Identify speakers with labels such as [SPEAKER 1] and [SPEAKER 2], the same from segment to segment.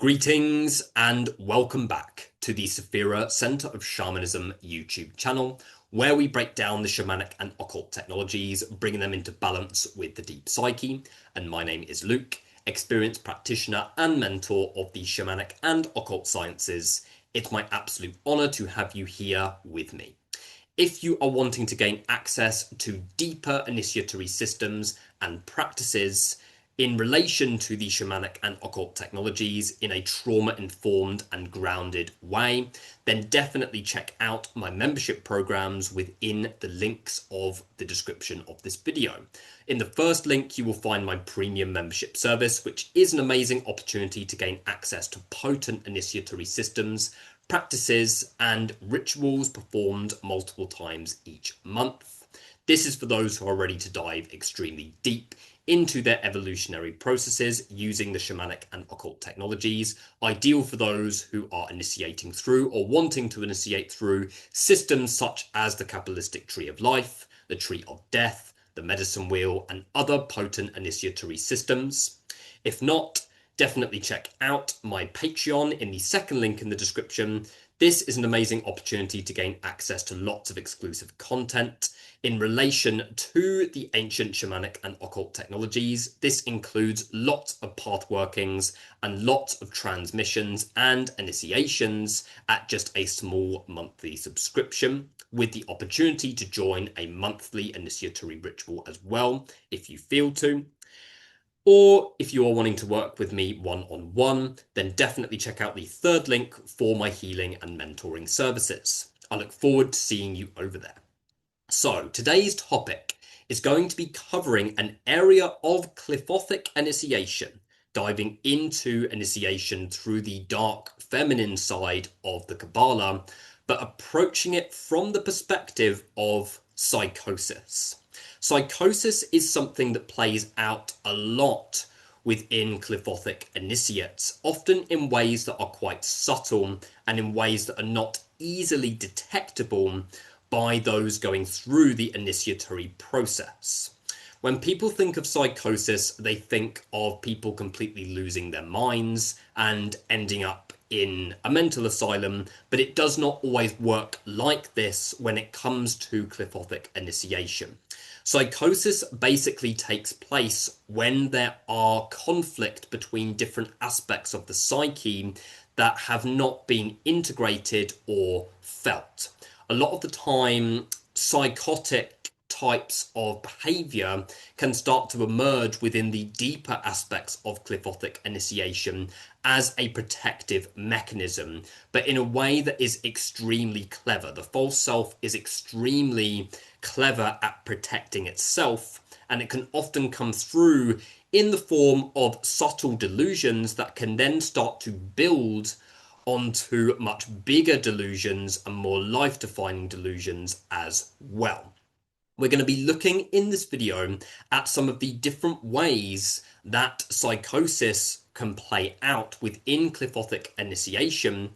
[SPEAKER 1] Greetings and welcome back to the Saphira Center of Shamanism YouTube channel, where we break down the shamanic and occult technologies, bringing them into balance with the deep psyche. And my name is Luke, experienced practitioner and mentor of the shamanic and occult sciences. It's my absolute honor to have you here with me. If you are wanting to gain access to deeper initiatory systems and practices in relation to the shamanic and occult technologies in a trauma-informed and grounded way, then definitely check out my membership programs within the links of the description of this video. In the first link, you will find my premium membership service, which is an amazing opportunity to gain access to potent initiatory systems, practices, and rituals performed multiple times each month. This is for those who are ready to dive extremely deep into their evolutionary processes using the shamanic and occult technologies, ideal for those who are initiating through or wanting to initiate through systems such as the Kabbalistic Tree of Life, the Tree of Death, the Medicine Wheel, and other potent initiatory systems. If not, definitely check out my Patreon in the second link in the description. This is an amazing opportunity to gain access to lots of exclusive content in relation to the ancient shamanic and occult technologies. This includes lots of path workings and lots of transmissions and initiations at just a small monthly subscription, with the opportunity to join a monthly initiatory ritual as well if you feel to. Or if you are wanting to work with me one-on-one, then definitely check out the third link for my healing and mentoring services. I look forward to seeing you over there. So today's topic is going to be covering an area of Qliphothic initiation, diving into initiation through the dark feminine side of the Kabbalah, but approaching it from the perspective of psychosis. Psychosis is something that plays out a lot within Qliphothic initiates, often in ways that are quite subtle and in ways that are not easily detectable by those going through the initiatory process. When people think of psychosis, they think of people completely losing their minds and ending up in a mental asylum, but it does not always work like this when it comes to Qliphothic initiation. Psychosis basically takes place when there are conflict between different aspects of the psyche that have not been integrated or felt. A lot of the time, psychotic types of behavior can start to emerge within the deeper aspects of Qliphothic initiation as a protective mechanism, but in a way that is extremely clever. The false self is extremely clever at protecting itself, and it can often come through in the form of subtle delusions that can then start to build onto much bigger delusions and more life-defining delusions as well. We're going to be looking in this video at some of the different ways that psychosis can play out within Qliphothic initiation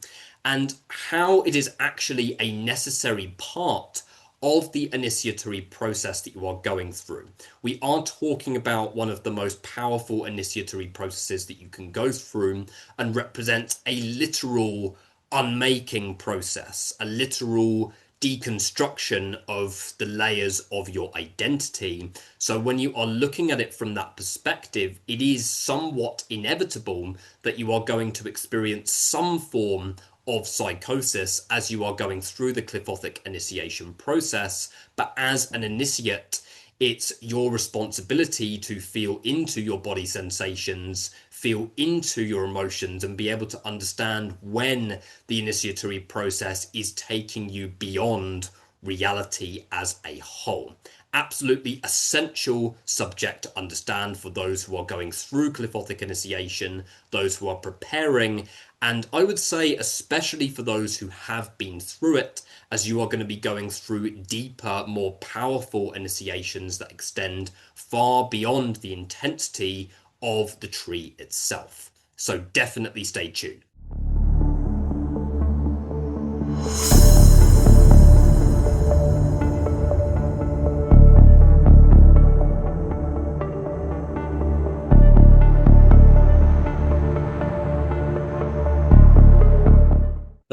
[SPEAKER 1] and how it is actually a necessary part of the initiatory process that you are going through. We are talking about one of the most powerful initiatory processes that you can go through and represents a literal unmaking process, a literal deconstruction of the layers of your identity. So when you are looking at it from that perspective, it is somewhat inevitable that you are going to experience some form of psychosis as you are going through the Qliphothic initiation process. But as an initiate, it's your responsibility to feel into your body sensations, feel into your emotions, and be able to understand when the initiatory process is taking you beyond reality as a whole. Absolutely essential subject to understand for those who are going through Qliphothic initiation, those who are preparing, and I would say especially for those who have been through it, as you are going to be going through deeper, more powerful initiations that extend far beyond the intensity of the tree itself. So definitely stay tuned.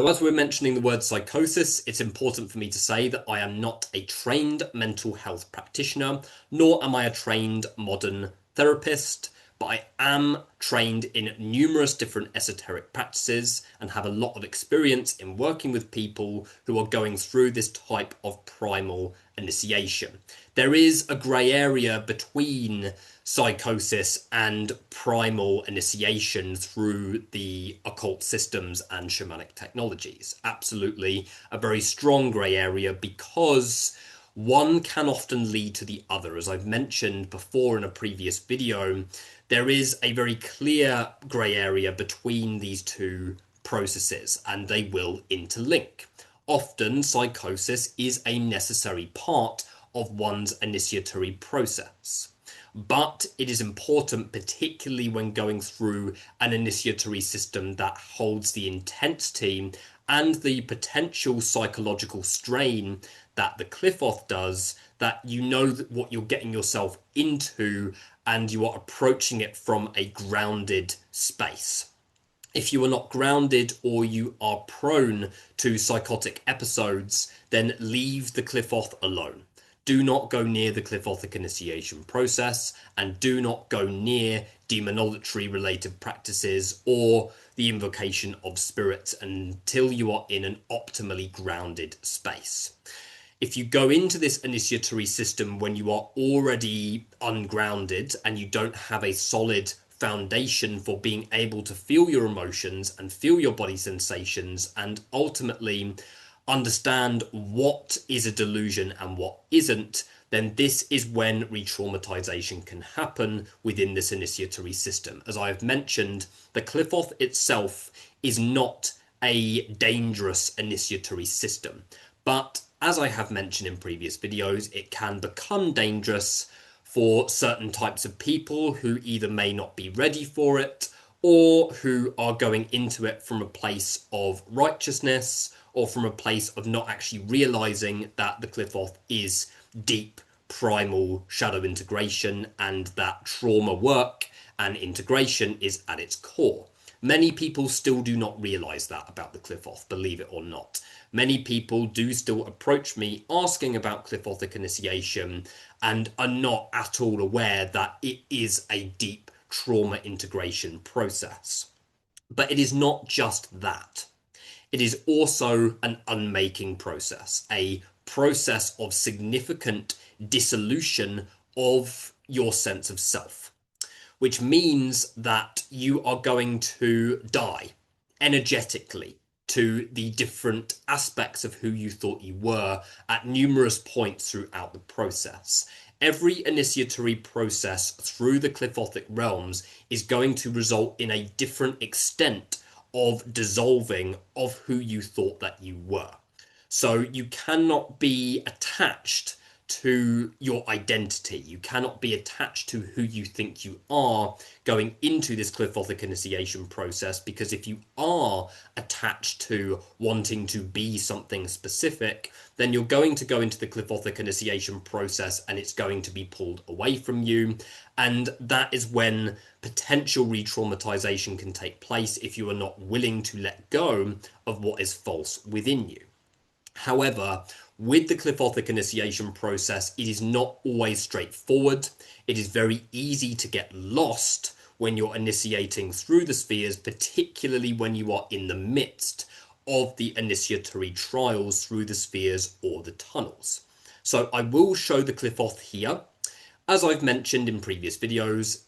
[SPEAKER 1] So as we're mentioning the word psychosis, it's important for me to say that I am not a trained mental health practitioner, nor am I a trained modern therapist, but I am trained in numerous different esoteric practices and have a lot of experience in working with people who are going through this type of primal initiation. There is a grey area between psychosis and primal initiation through the occult systems and shamanic technologies. Absolutely a very strong grey area, because one can often lead to the other. As I've mentioned before in a previous video, there is a very clear grey area between these two processes, and they will interlink. Often psychosis is a necessary part of one's initiatory process. But it is important, particularly when going through an initiatory system that holds the intensity and the potential psychological strain that the Qliphoth does, that you know what you're getting yourself into and you are approaching it from a grounded space. If you are not grounded, or you are prone to psychotic episodes, then leave the Qliphoth alone. Do not go near the Qliphothic initiation process, and do not go near demonolatry related practices or the invocation of spirits until you are in an optimally grounded space. If you go into this initiatory system when you are already ungrounded and you don't have a solid foundation for being able to feel your emotions and feel your body sensations and ultimately understand what is a delusion and what isn't, then this is when re-traumatization can happen within this initiatory system. As I have mentioned, the Qliphoth itself is not a dangerous initiatory system, but as I have mentioned in previous videos, it can become dangerous for certain types of people who either may not be ready for it, or who are going into it from a place of righteousness, or from a place of not actually realizing that the Qliphoth is deep primal shadow integration and that trauma work and integration is at its core. Many people still do not realize that about the Qliphoth, believe it or not. Many people do still approach me asking about Qliphothic initiation and are not at all aware that it is a deep trauma integration process. But it is not just that. It is also an unmaking process, a process of significant dissolution of your sense of self, which means that you are going to die energetically to the different aspects of who you thought you were at numerous points throughout the process. Every initiatory process through the Qliphothic realms is going to result in a different extent of dissolving of who you thought that you were. So you cannot be attached to your identity. You cannot be attached to who you think you are going into this Qliphothic initiation process, because if you are attached to wanting to be something specific, then you're going to go into the Qliphothic initiation process and it's going to be pulled away from you. And that is when potential re-traumatization can take place if you are not willing to let go of what is false within you. However, with the Qliphothic initiation process, it is not always straightforward. It is very easy to get lost when you're initiating through the spheres, particularly when you are in the midst of the initiatory trials through the spheres or the tunnels. So I will show the Qliphoth here. As I've mentioned in previous videos,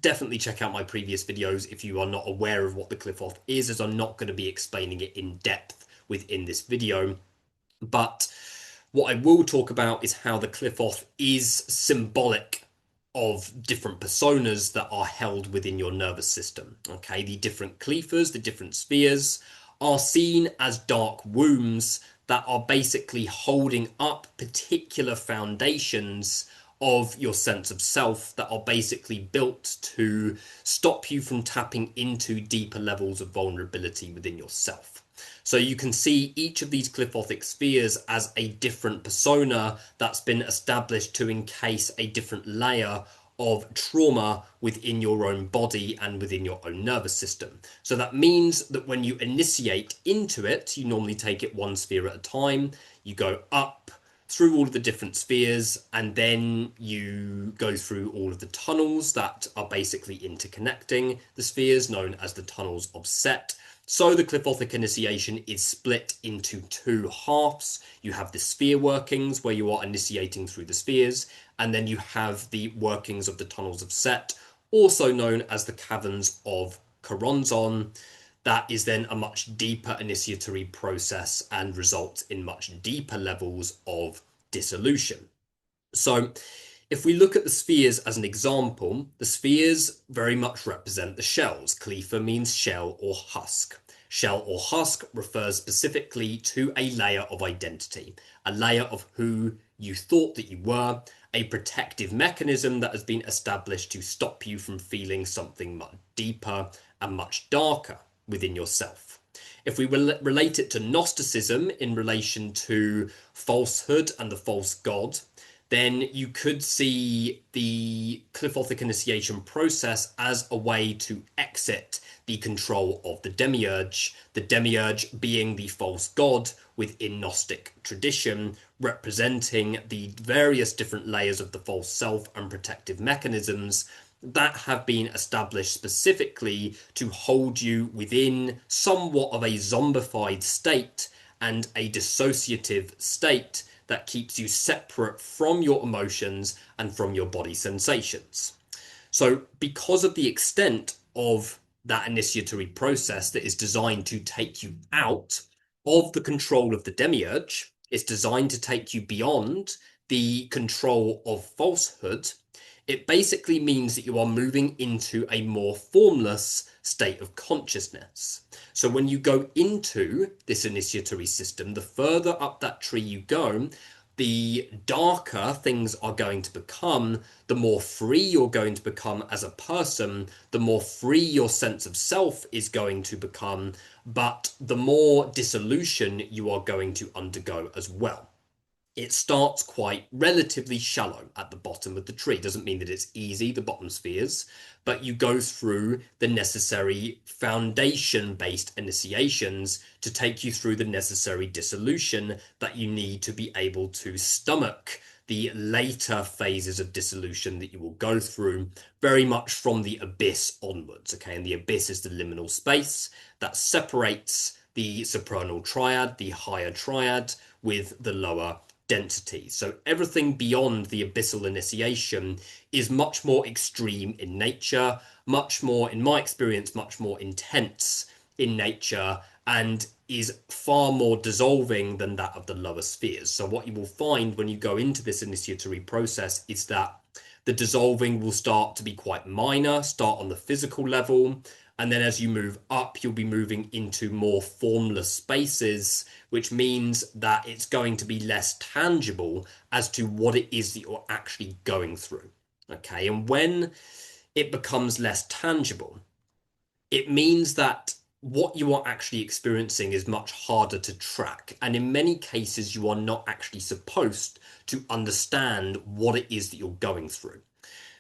[SPEAKER 1] definitely check out my previous videos if you are not aware of what the Qliphoth is, as I'm not going to be explaining it in depth within this video. But what I will talk about is how the Qliphoth is symbolic of different personas that are held within your nervous system. Okay, the different Qliphas, the different spheres, are seen as dark wombs that are basically holding up particular foundations of your sense of self that are basically built to stop you from tapping into deeper levels of vulnerability within yourself. So you can see each of these Qliphothic spheres as a different persona that's been established to encase a different layer of trauma within your own body and within your own nervous system. So that means that when you initiate into it, you normally take it one sphere at a time. You go up through all of the different spheres, and then you go through all of the tunnels that are basically interconnecting the spheres, known as the tunnels of Set. So the Qliphothic initiation is split into two halves. You have the sphere workings, where you are initiating through the spheres, and then you have the workings of the tunnels of Set, also known as the caverns of Choronzon. That is then a much deeper initiatory process and results in much deeper levels of dissolution. So if we look at the spheres as an example, the spheres very much represent the shells. Qlipha means shell or husk. Shell or husk refers specifically to a layer of identity, a layer of who you thought that you were, a protective mechanism that has been established to stop you from feeling something much deeper and much darker within yourself. If we relate it to Gnosticism in relation to falsehood and the false god, then you could see the Qliphothic initiation process as a way to exit the control of the demiurge being the false god within Gnostic tradition, representing the various different layers of the false self and protective mechanisms that have been established specifically to hold you within somewhat of a zombified state and a dissociative state that keeps you separate from your emotions and from your body sensations. So because of the extent of that initiatory process that is designed to take you out of the control of the demiurge, it's designed to take you beyond the control of falsehood. It basically means that you are moving into a more formless state of consciousness. So when you go into this initiatory system, the further up that tree you go, the darker things are going to become, the more free you're going to become as a person, the more free your sense of self is going to become, but the more dissolution you are going to undergo as well. It starts quite relatively shallow at the bottom of the tree. Doesn't mean that it's easy, the bottom spheres, but you go through the necessary foundation-based initiations to take you through the necessary dissolution that you need to be able to stomach the later phases of dissolution that you will go through, very much from the abyss onwards, okay? And the abyss is the liminal space that separates the supernal triad, the higher triad, with the lower density. So everything beyond the abyssal initiation is much more extreme in nature, much more, in my experience, much more intense in nature, and is far more dissolving than that of the lower spheres. So what you will find when you go into this initiatory process is that the dissolving will start to be quite minor, start on the physical level, and then as you move up, you'll be moving into more formless spaces, which means that it's going to be less tangible as to what it is that you're actually going through. Okay, and when it becomes less tangible, it means that what you are actually experiencing is much harder to track. And in many cases, you are not actually supposed to understand what it is that you're going through.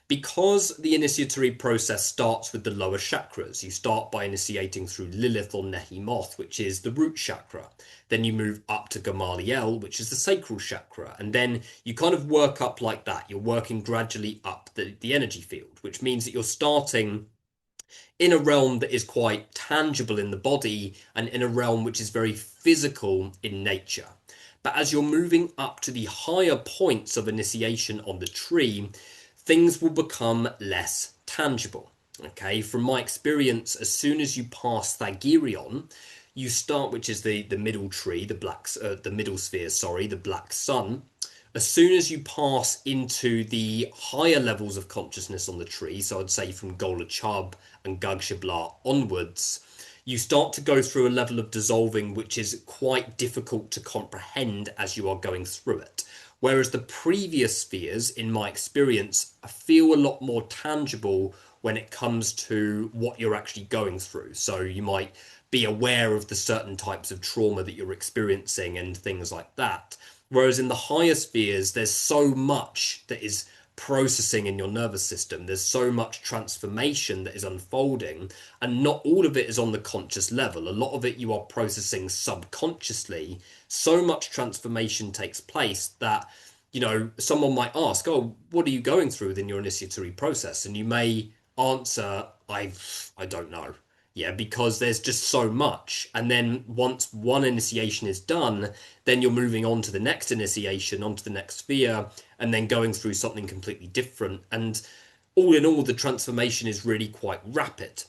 [SPEAKER 1] Because the initiatory process starts with the lower chakras, you start by initiating through Lilith or Nehemoth, which is the root chakra. Then you move up to Gamaliel, which is the sacral chakra. And then you kind of work up like that. You're working gradually up the energy field, which means that you're starting in a realm that is quite tangible in the body and in a realm which is very physical in nature. But as you're moving up to the higher points of initiation on the tree, things will become less tangible. Okay, from my experience, as soon as you pass Thagirion, you start, which is the middle tree, the middle sphere, sorry, the black sun. As soon as you pass into the higher levels of consciousness on the tree, so I'd say from Gola Chub and Gugshibla onwards, you start to go through a level of dissolving which is quite difficult to comprehend as you are going through it. Whereas the previous spheres, in my experience, feel a lot more tangible when it comes to what you're actually going through. So you might be aware of the certain types of trauma that you're experiencing and things like that. Whereas in the higher spheres, there's so much that is processing in your nervous system. There's so much transformation that is unfolding, and not all of it is on the conscious level. A lot of it you are processing subconsciously. So much transformation takes place that, you know, someone might ask, oh, what are you going through within your initiatory process? And you may answer, I don't know. Yeah, because there's just so much. And then once one initiation is done, then you're moving on to the next initiation, onto the next sphere, and then going through something completely different. And all in all, the transformation is really quite rapid.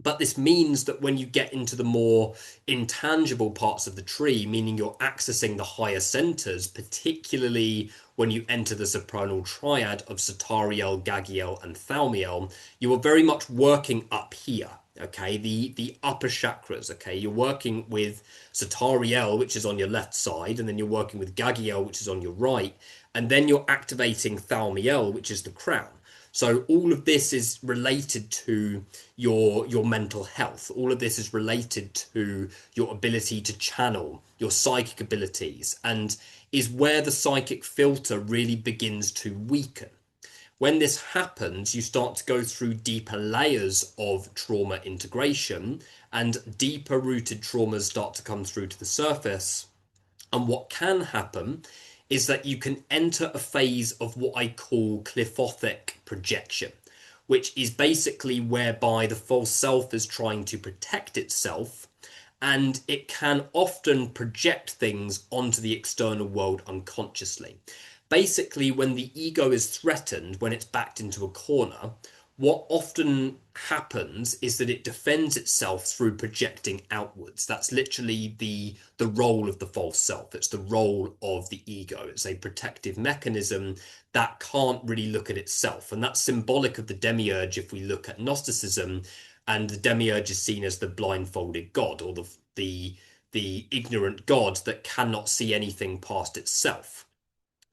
[SPEAKER 1] But this means that when you get into the more intangible parts of the tree, meaning you're accessing the higher centers, particularly when you enter the supernal triad of Satariel, Gagiel, and Thaumiel, you are very much working up here. Okay, the upper chakras. Okay, you're working with Satariel, which is on your left side, and then you're working with Gagiel, which is on your right, and then you're activating Thaumiel, which is the crown. So all of this is related to your mental health. All of this is related to your ability to channel, your psychic abilities, and is where the psychic filter really begins to weaken. When this happens, you start to go through deeper layers of trauma integration, and deeper rooted traumas start to come through to the surface. And what can happen is that you can enter a phase of what I call Qliphothic projection, which is basically whereby the false self is trying to protect itself, and it can often project things onto the external world unconsciously. Basically, when the ego is threatened, when it's backed into a corner, what often happens is that it defends itself through projecting outwards. That's literally the role of the false self. It's the role of the ego. It's a protective mechanism that can't really look at itself. And that's symbolic of the demiurge if we look at Gnosticism, and the demiurge is seen as the blindfolded god, or the ignorant god that cannot see anything past itself.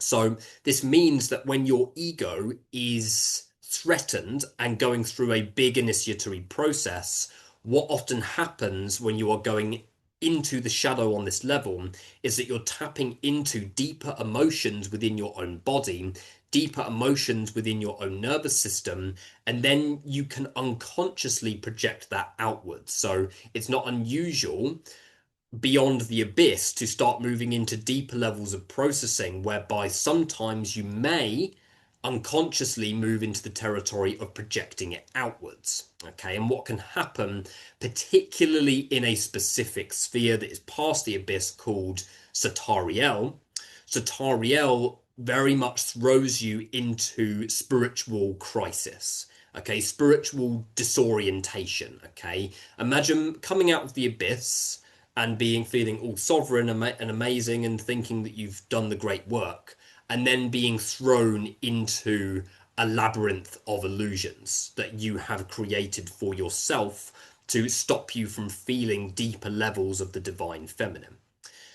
[SPEAKER 1] So this means that when your ego is threatened and going through a big initiatory process, what often happens when you are going into the shadow on this level is that you're tapping into deeper emotions within your own body, deeper emotions within your own nervous system, and then you can unconsciously project that outwards. So it's not unusual beyond the abyss to start moving into deeper levels of processing, whereby sometimes you may unconsciously move into the territory of projecting it outwards. Okay, and what can happen, particularly in a specific sphere that is past the abyss called Satariel, Satariel very much throws you into spiritual crisis. Okay, spiritual disorientation. Okay, imagine coming out of the abyss and feeling all sovereign and amazing and thinking that you've done the great work, and then being thrown into a labyrinth of illusions that you have created for yourself to stop you from feeling deeper levels of the divine feminine.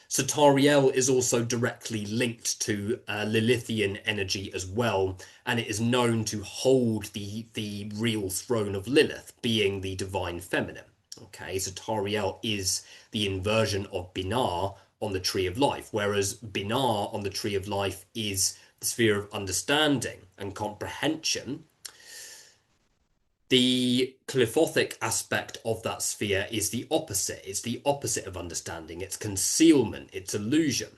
[SPEAKER 1] Satariel is also directly linked to Lilithian energy as well, and it is known to hold the real throne of Lilith, being the divine feminine. Okay, Satariel is the inversion of Binar on the Tree of Life, whereas Binar on the Tree of Life is the sphere of understanding and comprehension. The Qliphothic aspect of that sphere is the opposite. It's the opposite of understanding. It's concealment. It's illusion.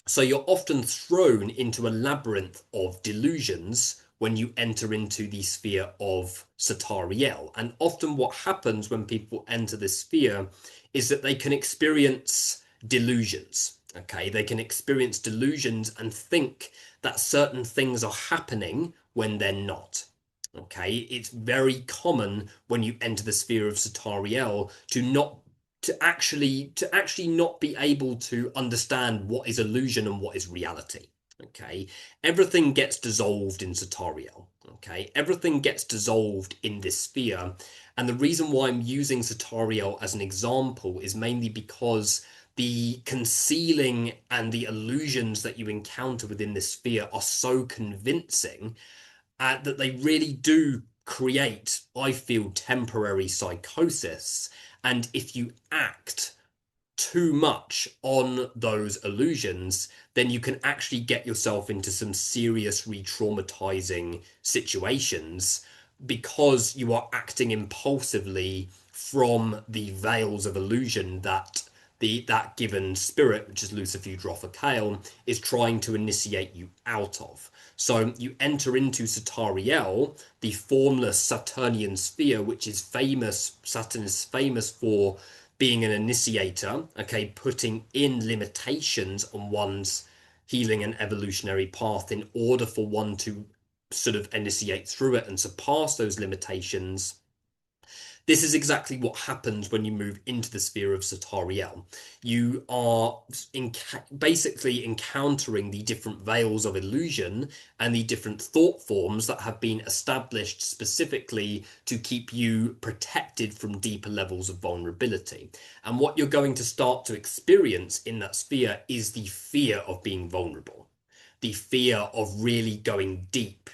[SPEAKER 1] So you're often thrown into a labyrinth of delusions when you enter into the sphere of Satariel. And often what happens when people enter this sphere is that they can experience delusions. Okay, they can experience delusions and think that certain things are happening when they're not. Okay, it's very common when you enter the sphere of Satariel to actually not be able to understand what is illusion and what is reality. Okay, everything gets dissolved in Satariel. Okay, everything gets dissolved in this sphere, and the reason why I'm using Satariel as an example is mainly because the concealing and the illusions that you encounter within this sphere are so convincing that they really do create, I feel, temporary psychosis. And if you act too much on those illusions, then you can actually get yourself into some serious re-traumatizing situations because you are acting impulsively from the veils of illusion that that given spirit, which is Lucifer, Droth, Kale, is trying to initiate you out of. So you enter into Satariel, the formless Saturnian sphere, which is famous. Saturn is famous for being an initiator, okay, putting in limitations on one's healing and evolutionary path in order for one to sort of initiate through it and surpass those limitations. This is exactly what happens when you move into the sphere of Satariel. You are basically encountering the different veils of illusion and the different thought forms that have been established specifically to keep you protected from deeper levels of vulnerability. And what you're going to start to experience in that sphere is the fear of being vulnerable, the fear of really going deep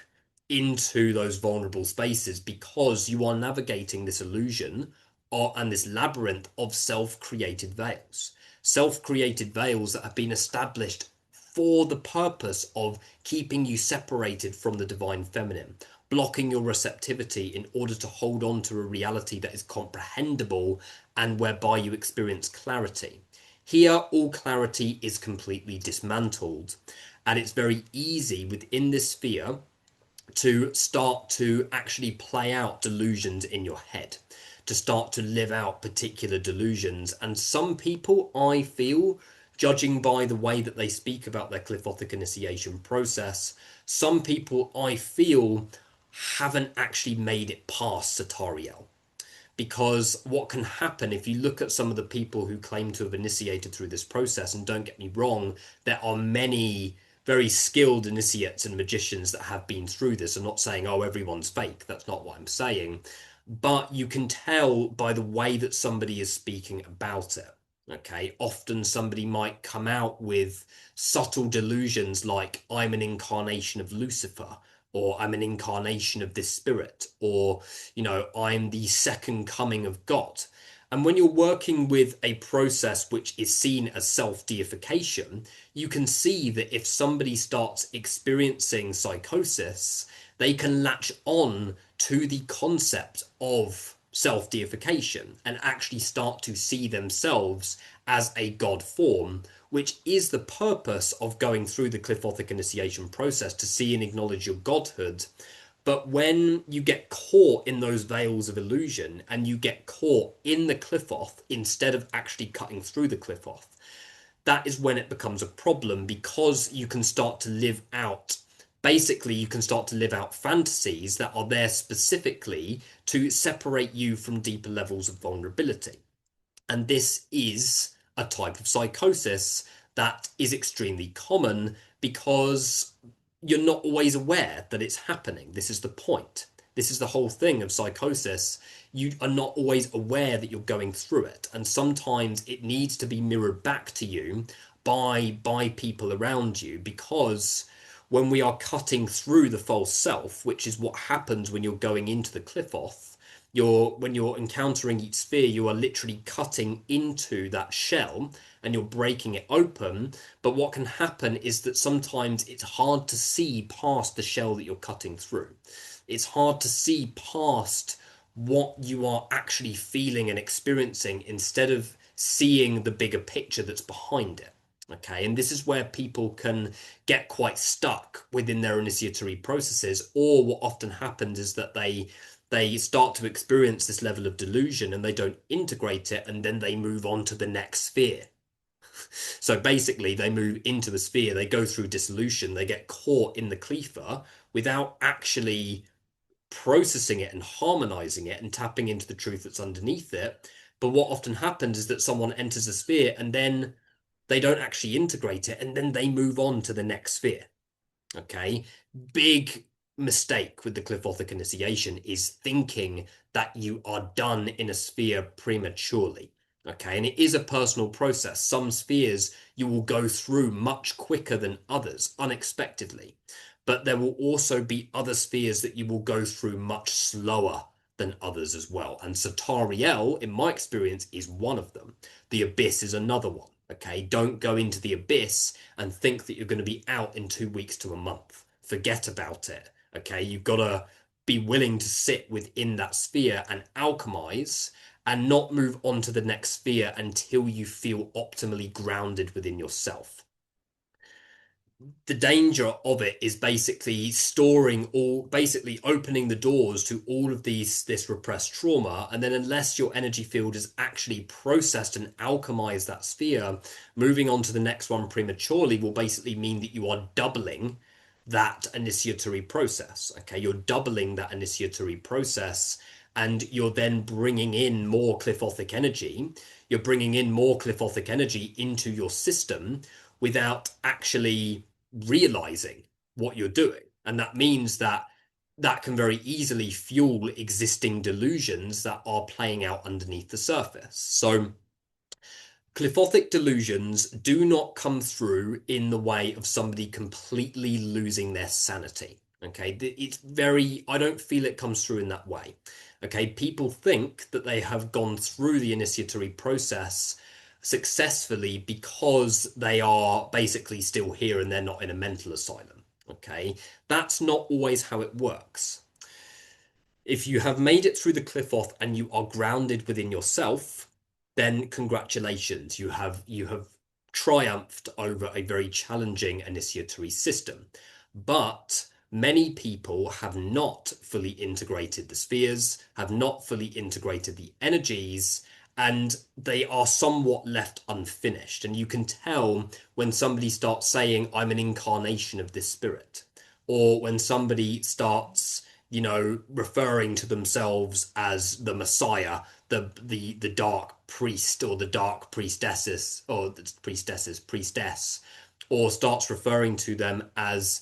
[SPEAKER 1] into those vulnerable spaces, because you are navigating this illusion and this labyrinth of self-created veils. Self-created veils that have been established for the purpose of keeping you separated from the divine feminine, blocking your receptivity in order to hold on to a reality that is comprehensible and whereby you experience clarity. Here, all clarity is completely dismantled, and it's very easy within this sphere to start to actually play out delusions in your head, to start to live out particular delusions. And some people, I feel, judging by the way that they speak about their Qliphothic initiation process, some people, I feel, haven't actually made it past Satariel. Because what can happen if you look at some of the people who claim to have initiated through this process, and don't get me wrong, there are many very skilled initiates and magicians that have been through this. I'm not saying, oh, everyone's fake. That's not what I'm saying. But you can tell by the way that somebody is speaking about it. Okay, often somebody might come out with subtle delusions like, I'm an incarnation of Lucifer, or I'm an incarnation of this spirit, or, you know, I'm the second coming of God. And when you're working with a process which is seen as self-deification, you can see that if somebody starts experiencing psychosis, they can latch on to the concept of self-deification and actually start to see themselves as a god form, which is the purpose of going through the Qliphothic initiation process, to see and acknowledge your godhood. But when you get caught in those veils of illusion and you get caught in the Qliphoth instead of actually cutting through the Qliphoth, that is when it becomes a problem, because you can start to live out, basically you can start to live out fantasies that are there specifically to separate you from deeper levels of vulnerability. And this is a type of psychosis that is extremely common because you're not always aware that it's happening. This is the point. This is the whole thing of psychosis. You are not always aware that you're going through it. And sometimes it needs to be mirrored back to you by people around you, because when we are cutting through the false self, which is what happens when you're going into the Qliphoth, when you're encountering each sphere, you are literally cutting into that shell and you're breaking it open. But what can happen is that sometimes it's hard to see past the shell that you're cutting through. It's hard to see past what you are actually feeling and experiencing, instead of seeing the bigger picture that's behind it. Okay, and this is where people can get quite stuck within their initiatory processes, or what often happens is that they start to experience this level of delusion and they don't integrate it, and then they move on to the next sphere. So basically they move into the sphere, they go through dissolution, they get caught in the Qlipha without actually processing it and harmonizing it and tapping into the truth that's underneath it. But what often happens is that someone enters a sphere and then they don't actually integrate it, and then they move on to the next sphere. Okay, big mistake with the Qliphothic initiation is thinking that you are done in a sphere prematurely. Okay, and it is a personal process. Some spheres you will go through much quicker than others, unexpectedly. But there will also be other spheres that you will go through much slower than others as well. And Satariel, in my experience, is one of them. The abyss is another one. Okay, don't go into the abyss and think that you're going to be out in 2 weeks to a month. Forget about it. Okay, you've got to be willing to sit within that sphere and alchemize and not move on to the next sphere until you feel optimally grounded within yourself. The danger of it is basically basically opening the doors to all of this repressed trauma, and then unless your energy field is actually processed and alchemized that sphere, moving on to the next one prematurely will basically mean that you are doubling that initiatory process. Okay, you're doubling that initiatory process, and you're then bringing in more Qliphothic energy. You're bringing in more Qliphothic energy into your system without actually realizing what you're doing. And that means that can very easily fuel existing delusions that are playing out underneath the surface. So Qliphothic delusions do not come through in the way of somebody completely losing their sanity. Okay, I don't feel it comes through in that way. Okay, people think that they have gone through the initiatory process successfully because they are basically still here and they're not in a mental asylum. Okay, that's not always how it works. If you have made it through the Qliphoth and you are grounded within yourself, then congratulations, you have triumphed over a very challenging initiatory system. But many people have not fully integrated the spheres, have not fully integrated the energies, and they are somewhat left unfinished. And you can tell when somebody starts saying, I'm an incarnation of this spirit, or when somebody starts, referring to themselves as the Messiah, the dark priest or the dark priestess, or starts referring to them as,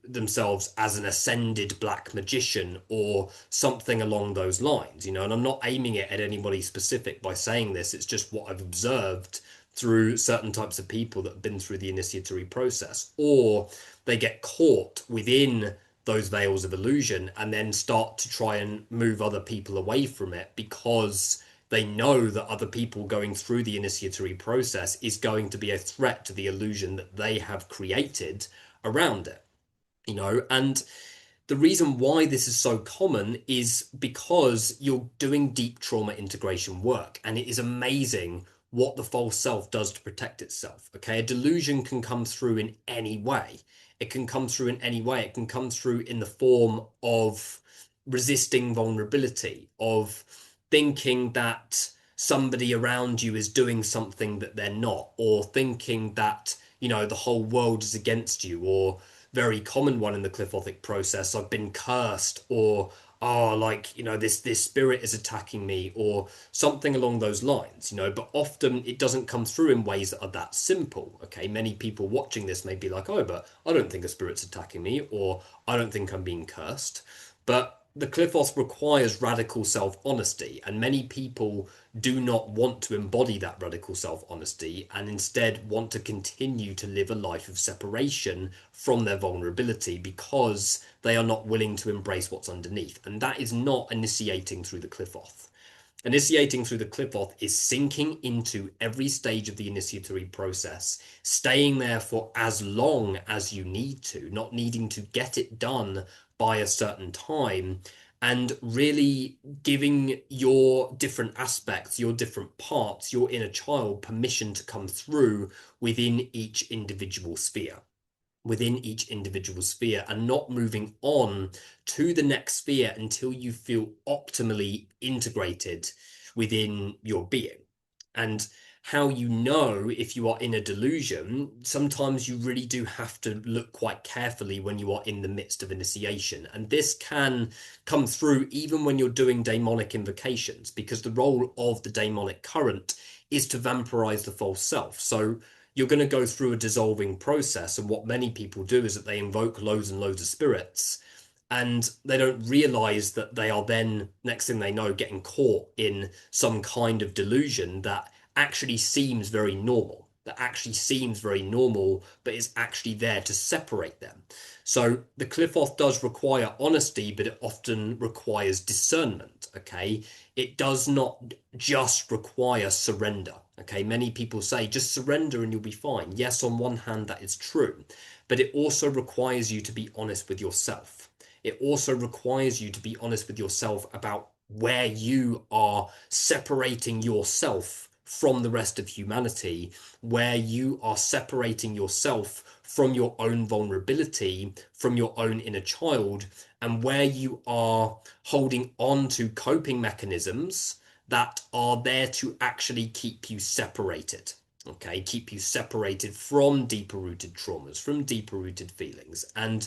[SPEAKER 1] themselves as an ascended black magician or something along those lines, and I'm not aiming it at anybody specific by saying this. It's just what I've observed through certain types of people that have been through the initiatory process, or they get caught within those veils of illusion and then start to try and move other people away from it because they know that other people going through the initiatory process is going to be a threat to the illusion that they have created around it, and the reason why this is so common is because you're doing deep trauma integration work, and it is amazing what the false self does to protect itself. Okay, a delusion can come through in any way. It can come through in any way. It can come through in the form of resisting vulnerability, of thinking that somebody around you is doing something that they're not, or thinking that, the whole world is against you, or very common one in the Qliphothic process, I've been cursed, or this spirit is attacking me, or something along those lines, but often it doesn't come through in ways that are that simple. Okay, many people watching this may be like, oh, but I don't think a spirit's attacking me, or I don't think I'm being cursed. But the Qliphoth requires radical self-honesty, and many people do not want to embody that radical self-honesty and instead want to continue to live a life of separation from their vulnerability because they are not willing to embrace what's underneath. And that is not initiating through the Qliphoth. Initiating through the Qliphoth is sinking into every stage of the initiatory process, staying there for as long as you need to, not needing to get it done by a certain time, and really giving your different aspects, your different parts, your inner child permission to come through within each individual sphere. And not moving on to the next sphere until you feel optimally integrated within your being. And how you know if you are in a delusion, sometimes you really do have to look quite carefully when you are in the midst of initiation. And this can come through even when you're doing daemonic invocations, because the role of the daemonic current is to vampirize the false self. So you're going to go through a dissolving process, and what many people do is that they invoke loads and loads of spirits, and they don't realize that they are then, next thing they know, getting caught in some kind of delusion that actually seems very normal. that actually seems very normal, but is actually there to separate them. So the Qliphoth does require honesty, but it often requires discernment, okay? It does not just require surrender, okay? Many people say just surrender and you'll be fine. Yes, on one hand, that is true, but it also requires you to be honest with yourself. It also requires you to be honest with yourself about where you are separating yourself from the rest of humanity, where you are separating yourself from your own vulnerability, from your own inner child, and where you are holding on to coping mechanisms that are there to actually keep you separated. Okay, keep you separated from deeper rooted traumas, from deeper rooted feelings. And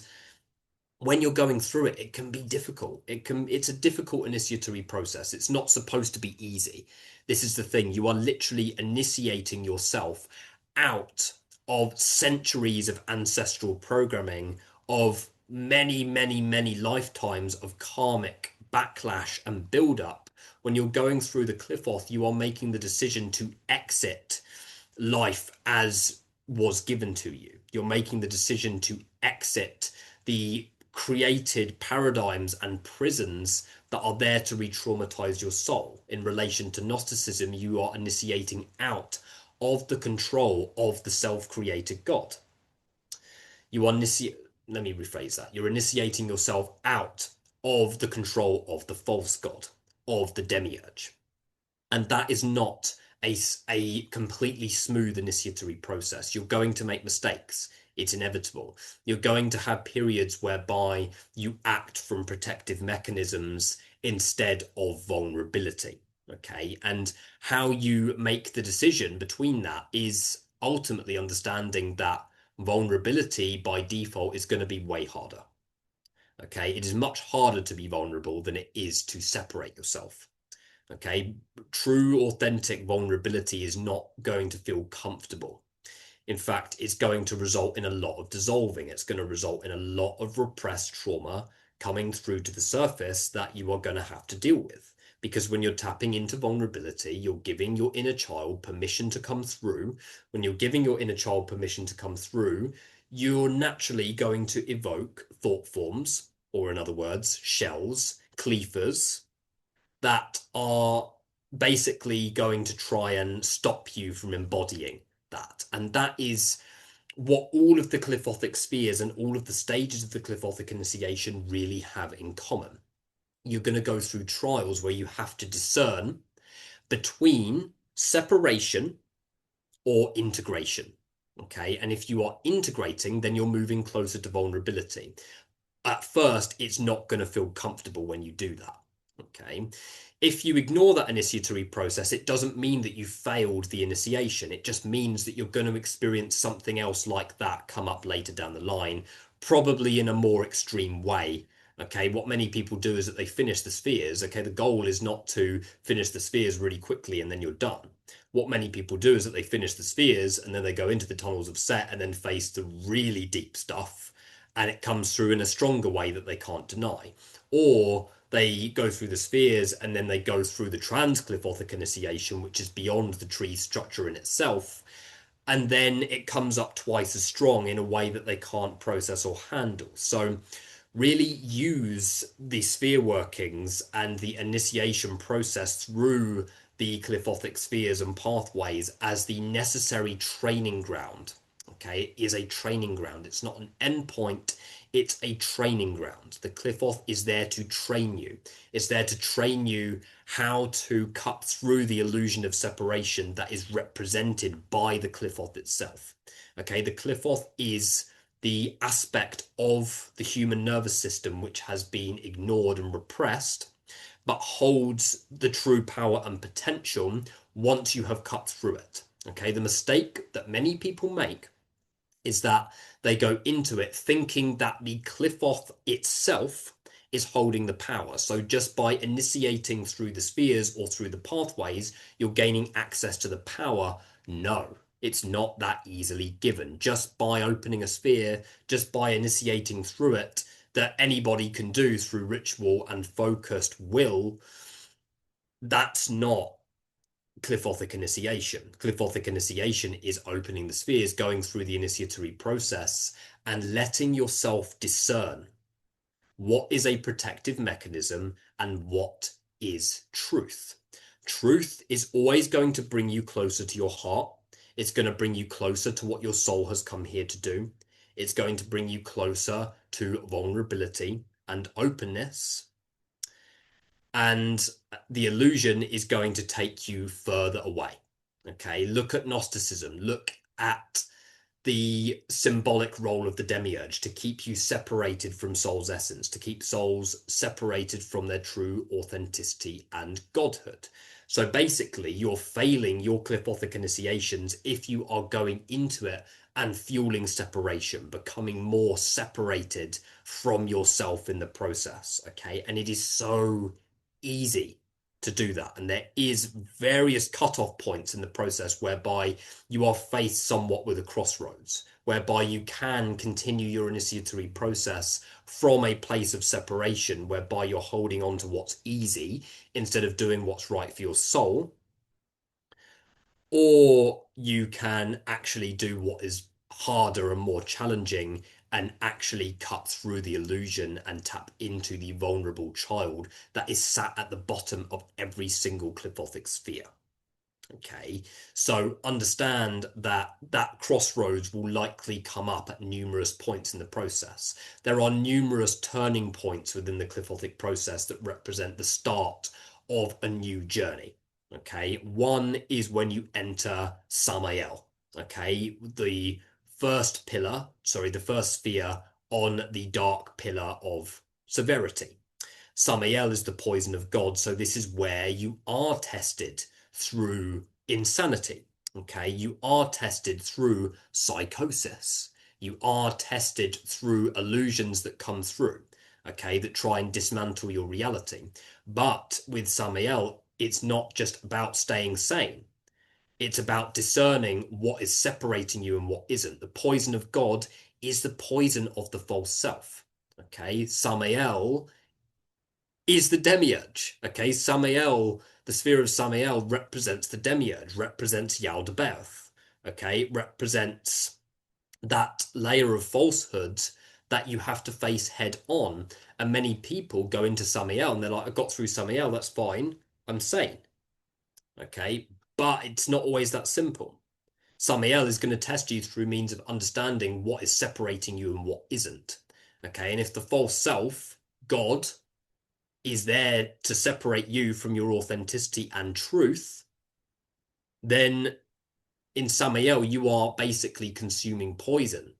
[SPEAKER 1] when you're going through it, it can be difficult. It's a difficult initiatory process. It's not supposed to be easy. This is the thing. You are literally initiating yourself out of centuries of ancestral programming, of many, many, many lifetimes of karmic backlash and build-up. When you're going through the Qliphoth, you are making the decision to exit life as was given to you. You're making the decision to exit the created paradigms and prisons that are there to re-traumatize your soul. In relation to Gnosticism, you are initiating out of the control of the self-created God. You are let me rephrase that. You're initiating yourself out of the control of the false God, of the demiurge. And that is not a completely smooth initiatory process. You're going to make mistakes. It's inevitable. You're going to have periods whereby you act from protective mechanisms instead of vulnerability. Okay. And how you make the decision between that is ultimately understanding that vulnerability by default is going to be way harder. Okay. It is much harder to be vulnerable than it is to separate yourself. Okay. True, authentic vulnerability is not going to feel comfortable. In fact, it's going to result in a lot of dissolving. It's going to result in a lot of repressed trauma coming through to the surface that you are going to have to deal with. Because when you're tapping into vulnerability, you're giving your inner child permission to come through. When you're giving your inner child permission to come through, you're naturally going to evoke thought forms, or in other words, shells, Qliphas, that are basically going to try and stop you from embodying that. And that is what all of the Qliphothic spheres and all of the stages of the Qliphothic initiation really have in common. You're going to go through trials where you have to discern between separation or integration. Okay, and if you are integrating, then you're moving closer to vulnerability. At first, it's not going to feel comfortable when you do that. Okay. If you ignore that initiatory process, it doesn't mean that you failed the initiation. It just means that you're going to experience something else like that come up later down the line, probably in a more extreme way. Okay, what many people do is that they finish the spheres. Okay, the goal is not to finish the spheres really quickly and then you're done. What many people do is that they finish the spheres and then they go into the tunnels of Set and then face the really deep stuff, and it comes through in a stronger way that they can't deny. Or they go through the spheres and then they go through the trans-Qliphothic initiation, which is beyond the tree structure in itself, and then it comes up twice as strong in a way that they can't process or handle. So really use the sphere workings and the initiation process through the Qliphothic spheres and pathways as the necessary training ground. Okay, it is a training ground. It's not an endpoint. It's a training ground. The Qliphoth is there to train you. It's there to train you how to cut through the illusion of separation that is represented by the Qliphoth itself. Okay, the Qliphoth is the aspect of the human nervous system which has been ignored and repressed, but holds the true power and potential once you have cut through it. Okay, the mistake that many people make is that they go into it thinking that the Qliphoth itself is holding the power. So just by initiating through the spheres or through the pathways, you're gaining access to the power. No, it's not that easily given. Just by opening a sphere, just by initiating through it, that anybody can do through ritual and focused will, that's not Qliphothic initiation. Qliphothic initiation is opening the spheres, going through the initiatory process, and letting yourself discern what is a protective mechanism and what is truth. Truth is always going to bring you closer to your heart. It's going to bring you closer to what your soul has come here to do. It's going to bring you closer to vulnerability and openness. And the illusion is going to take you further away. Okay, look at Gnosticism. Look at the symbolic role of the demiurge to keep you separated from soul's essence, to keep souls separated from their true authenticity and godhood. So basically, you're failing your Qliphothic initiations if you are going into it and fueling separation, becoming more separated from yourself in the process. Okay, and it is so easy to do that, and there is various cutoff points in the process whereby you are faced somewhat with a crossroads, whereby you can continue your initiatory process from a place of separation, whereby you're holding on to what's easy instead of doing what's right for your soul, or you can actually do what is harder and more challenging and actually cut through the illusion and tap into the vulnerable child that is sat at the bottom of every single Qliphothic sphere. Okay, so understand that that crossroads will likely come up at numerous points in the process. There are numerous turning points within the Qliphothic process that represent the start of a new journey. Okay, one is when you enter Samael. Okay, the first sphere on the dark pillar of severity. Samael is the poison of God, so this is where you are tested through insanity. Okay, you are tested through psychosis. You are tested through illusions that come through, okay, that try and dismantle your reality. But with Samael, it's not just about staying sane. It's about discerning what is separating you and what isn't. The poison of God is the poison of the false self. Okay, Samael is the demiurge. Okay, Samael, the sphere of Samael represents the demiurge, represents Yaldabaoth. Okay, represents that layer of falsehood that you have to face head on. And many people go into Samael and they're like, I got through Samael, that's fine, I'm sane. Okay, but it's not always that simple. Samael is going to test you through means of understanding what is separating you and what isn't. Okay, and if the false self, God, is there to separate you from your authenticity and truth, then in Samael, you are basically consuming poison.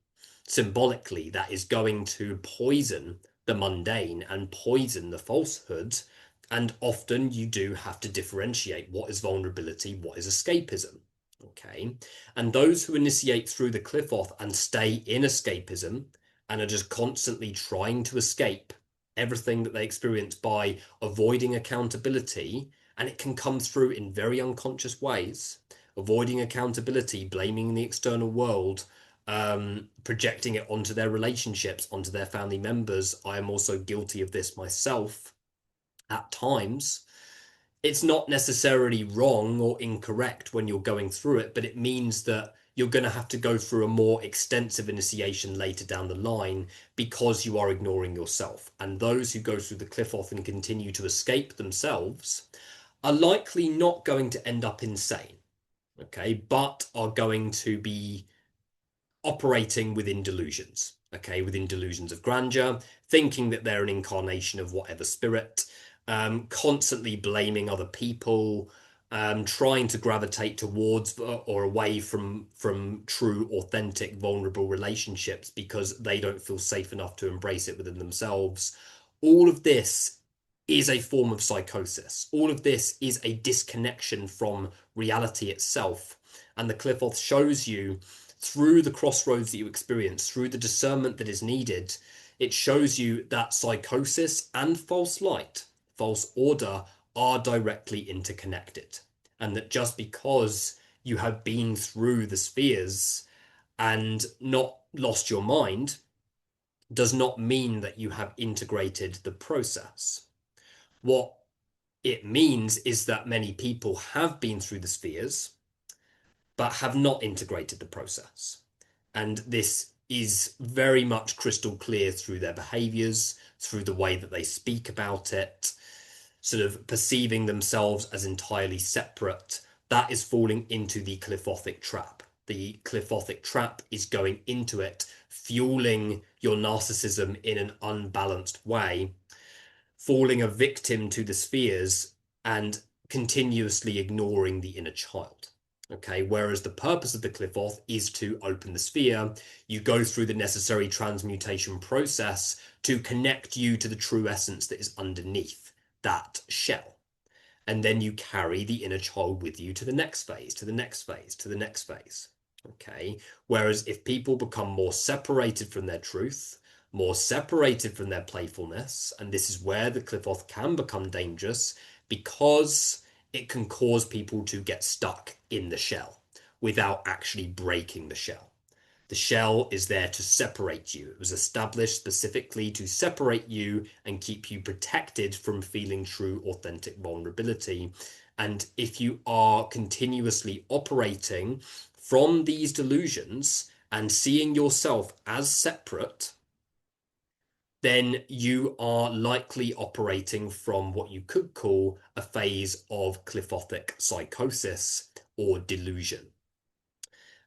[SPEAKER 1] Symbolically, that is going to poison the mundane and poison the falsehood. And often you do have to differentiate what is vulnerability, what is escapism. Okay. And those who initiate through the Qliphoth and stay in escapism and are just constantly trying to escape everything that they experience by avoiding accountability, and it can come through in very unconscious ways, avoiding accountability, blaming the external world, projecting it onto their relationships, onto their family members. I am also guilty of this myself at times. It's not necessarily wrong or incorrect when you're going through it, but it means that you're going to have to go through a more extensive initiation later down the line because you are ignoring yourself. And those who go through the Qliphoth and continue to escape themselves are likely not going to end up insane, okay, but are going to be operating within delusions, okay, within delusions of grandeur, thinking that they're an incarnation of whatever spirit, constantly blaming other people, trying to gravitate towards or away from true, authentic, vulnerable relationships because they don't feel safe enough to embrace it within themselves. All of this is a form of psychosis. All of this is a disconnection from reality itself. And the Qliphoth shows you through the crossroads that you experience, through the discernment that is needed, it shows you that psychosis and false light, false order, are directly interconnected. And that just because you have been through the spheres and not lost your mind does not mean that you have integrated the process. What it means is that many people have been through the spheres, but have not integrated the process. And this is very much crystal clear through their behaviors, through the way that they speak about it, sort of perceiving themselves as entirely separate. That is falling into the Qliphothic trap. The Qliphothic trap is going into it, fueling your narcissism in an unbalanced way, falling a victim to the spheres and continuously ignoring the inner child. Okay, whereas the purpose of the Qliphoth is to open the sphere. You go through the necessary transmutation process to connect you to the true essence that is underneath that shell. And then you carry the inner child with you to the next phase, to the next phase, to the next phase. Okay, whereas if people become more separated from their truth, more separated from their playfulness, and this is where the Qliphoth can become dangerous, because it can cause people to get stuck in the shell without actually breaking the shell. The shell is there to separate you. It was established specifically to separate you and keep you protected from feeling true, authentic vulnerability. And if you are continuously operating from these delusions and seeing yourself as separate, then you are likely operating from what you could call a phase of Qliphothic psychosis or delusion.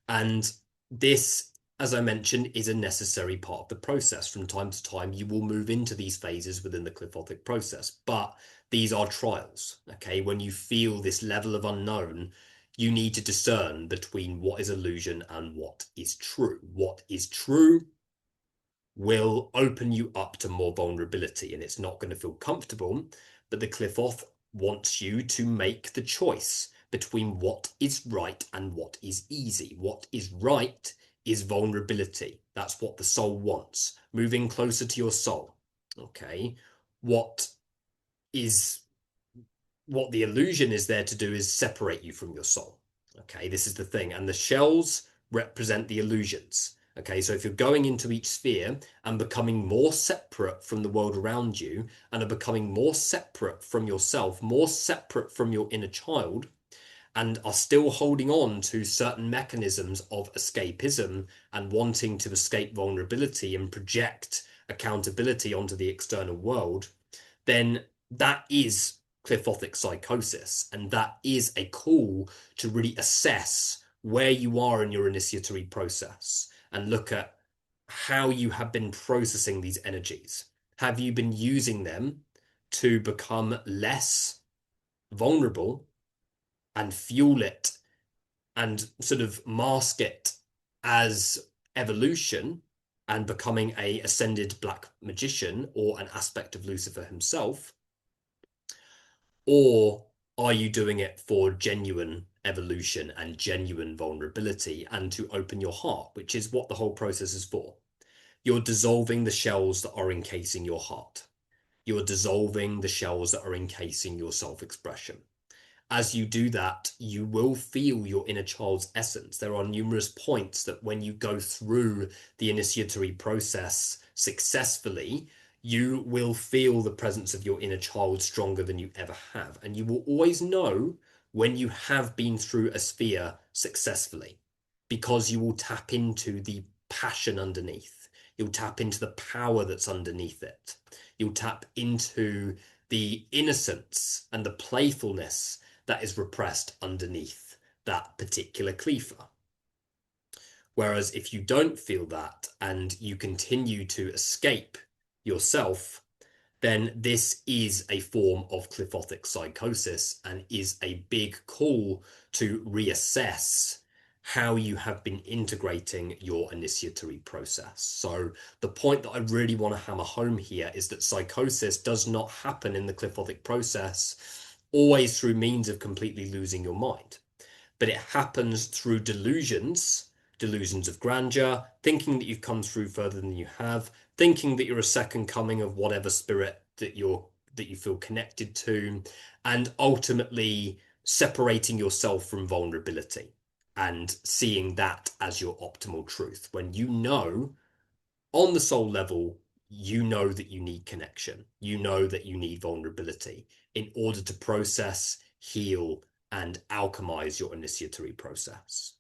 [SPEAKER 1] And this, as I mentioned, is a necessary part of the process. From time to time, you will move into these phases within the Qliphothic process, but these are trials. Okay, when you feel this level of unknown, you need to discern between what is illusion and what is true. What is true will open you up to more vulnerability, and it's not going to feel comfortable, but the Qliphoth wants you to make the choice between what is right and what is easy. What is right is vulnerability. That's what the soul wants, moving closer to your soul. Okay, what the illusion is there to do is separate you from your soul. Okay, this is the thing, and the shells represent the illusions. Okay, so if you're going into each sphere and becoming more separate from the world around you and are becoming more separate from yourself, more separate from your inner child, and are still holding on to certain mechanisms of escapism and wanting to escape vulnerability and project accountability onto the external world, then that is Qliphothic psychosis. And that is a call to really assess where you are in your initiatory process and look at how you have been processing these energies. Have you been using them to become less vulnerable and fuel it and sort of mask it as evolution and becoming a ascended black magician or an aspect of Lucifer himself? Or are you doing it for genuine evolution and genuine vulnerability and to open your heart, which is what the whole process is for? You're dissolving the shells that are encasing your heart. You're dissolving the shells that are encasing your self-expression. As you do that, you will feel your inner child's essence. There are numerous points that when you go through the initiatory process successfully, you will feel the presence of your inner child stronger than you ever have. And you will always know when you have been through a sphere successfully, because you will tap into the passion underneath. You'll tap into the power that's underneath it. You'll tap into the innocence and the playfulness that is repressed underneath that particular Qlipha. Whereas if you don't feel that and you continue to escape yourself, then this is a form of Qliphothic psychosis and is a big call to reassess how you have been integrating your initiatory process. So the point that I really want to hammer home here is that psychosis does not happen in the Qliphothic process always through means of completely losing your mind, but it happens through delusions of grandeur, thinking that you've come through further than you have, thinking that you're a second coming of whatever spirit that you feel connected to, and ultimately separating yourself from vulnerability and seeing that as your optimal truth, when you know on the soul level, you know that you need connection, you know that you need vulnerability, in order to process, heal, and alchemize your initiatory process.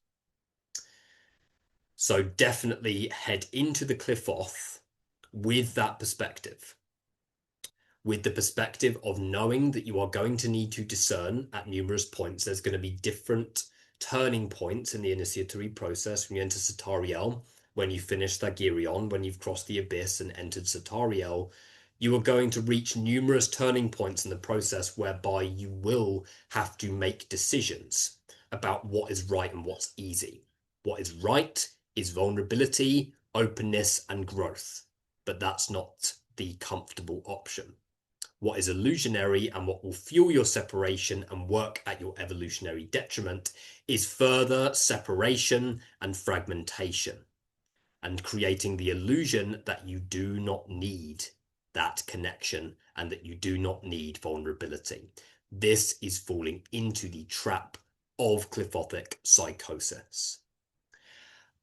[SPEAKER 1] So definitely head into the Qliphoth with that perspective, with the perspective of knowing that you are going to need to discern at numerous points. There's going to be different turning points in the initiatory process when you enter Satariel, when you finish Thagirion, when you've crossed the abyss and entered Satariel. You are going to reach numerous turning points in the process whereby you will have to make decisions about what is right and what's easy. What is right is vulnerability, openness, and growth, but that's not the comfortable option. What is illusionary and what will fuel your separation and work at your evolutionary detriment is further separation and fragmentation, and creating the illusion that you do not need that connection and that you do not need vulnerability. This is falling into the trap of Qliphothic psychosis.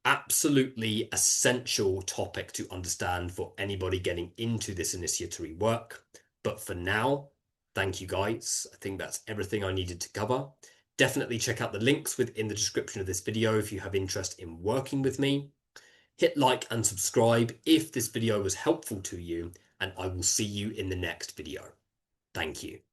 [SPEAKER 1] Absolutely essential topic to understand for anybody getting into this initiatory work. But for now, thank you guys. I think that's everything I needed to cover. Definitely check out the links within the description of this video if you have interest in working with me. Hit like and subscribe if this video was helpful to you, and I will see you in the next video. Thank you.